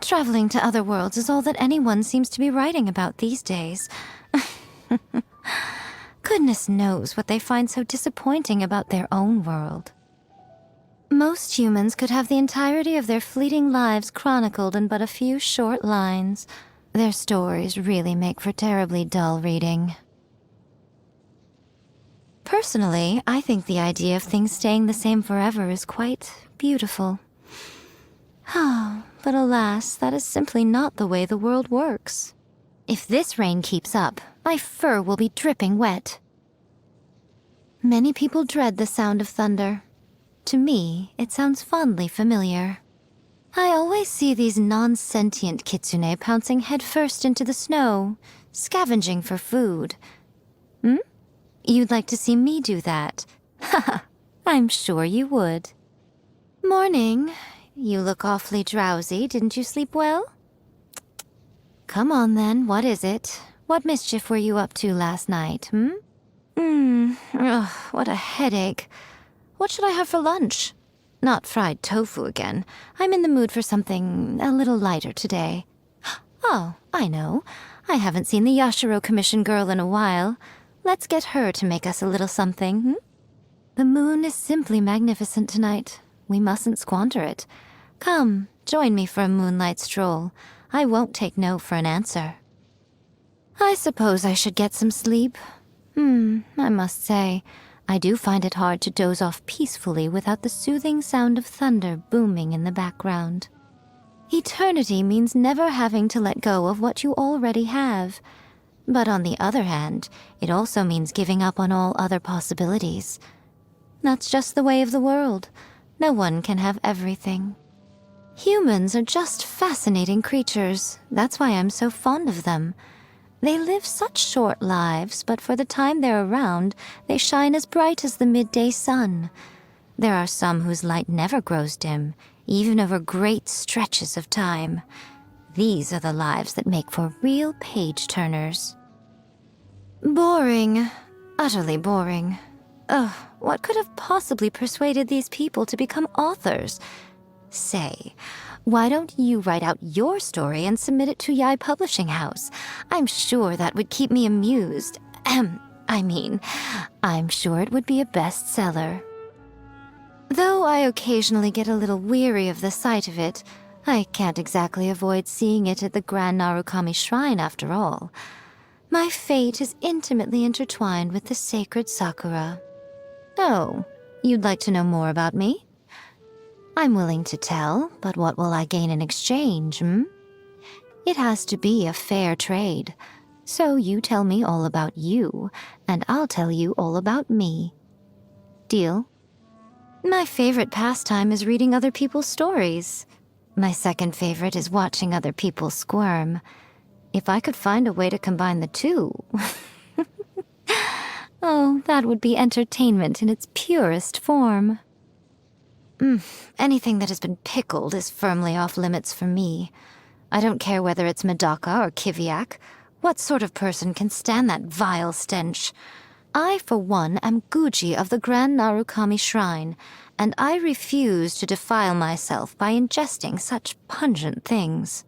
Traveling to other worlds is all that anyone seems to be writing about these days. Goodness knows what they find so disappointing about their own world. Most humans could have the entirety of their fleeting lives chronicled in but a few short lines. Their stories really make for terribly dull reading. Personally, I think the idea of things staying the same forever is quite beautiful. But alas, that is simply not the way the world works. If this rain keeps up, my fur will be dripping wet. Many people dread the sound of thunder. To me, it sounds fondly familiar. I always see these non-sentient kitsune pouncing headfirst into the snow, scavenging for food. You'd like to see me do that? Haha, I'm sure you would. Morning. You look awfully drowsy. Didn't you sleep well? Come on then, what is it? What mischief were you up to last night, what a headache. What should I have for lunch? Not fried tofu again. I'm in the mood for something a little lighter today. Oh, I know. I haven't seen the Yashiro Commission girl in a while. Let's get her to make us a little something, The moon is simply magnificent tonight. We mustn't squander it. Come, join me for a moonlight stroll. I won't take no for an answer. I suppose I should get some sleep. I must say, I do find it hard to doze off peacefully without the soothing sound of thunder booming in the background. Eternity means never having to let go of what you already have. But on the other hand, it also means giving up on all other possibilities. That's just the way of the world. No one can have everything. Humans are just fascinating creatures. That's why I'm so fond of them. They live such short lives, but for the time they're around, they shine as bright as the midday sun. There are some whose light never grows dim, even over great stretches of time. These are the lives that make for real page-turners. Boring. Utterly boring. Ugh, what could have possibly persuaded these people to become authors? Say, why don't you write out your story and submit it to Yai Publishing House? I'm sure that would keep me amused. I'm sure it would be a bestseller. Though I occasionally get a little weary of the sight of it, I can't exactly avoid seeing it at the Grand Narukami Shrine after all. My fate is intimately intertwined with the sacred Sakura. Oh, you'd like to know more about me? I'm willing to tell, but what will I gain in exchange, It has to be a fair trade. So you tell me all about you, and I'll tell you all about me. Deal? My favorite pastime is reading other people's stories. My second favorite is watching other people squirm. If I could find a way to combine the two... Oh, that would be entertainment in its purest form. Anything that has been pickled is firmly off limits for me. I don't care whether it's Medaka or Kiviak. What sort of person can stand that vile stench? I, for one, am Guji of the Grand Narukami Shrine, and I refuse to defile myself by ingesting such pungent things.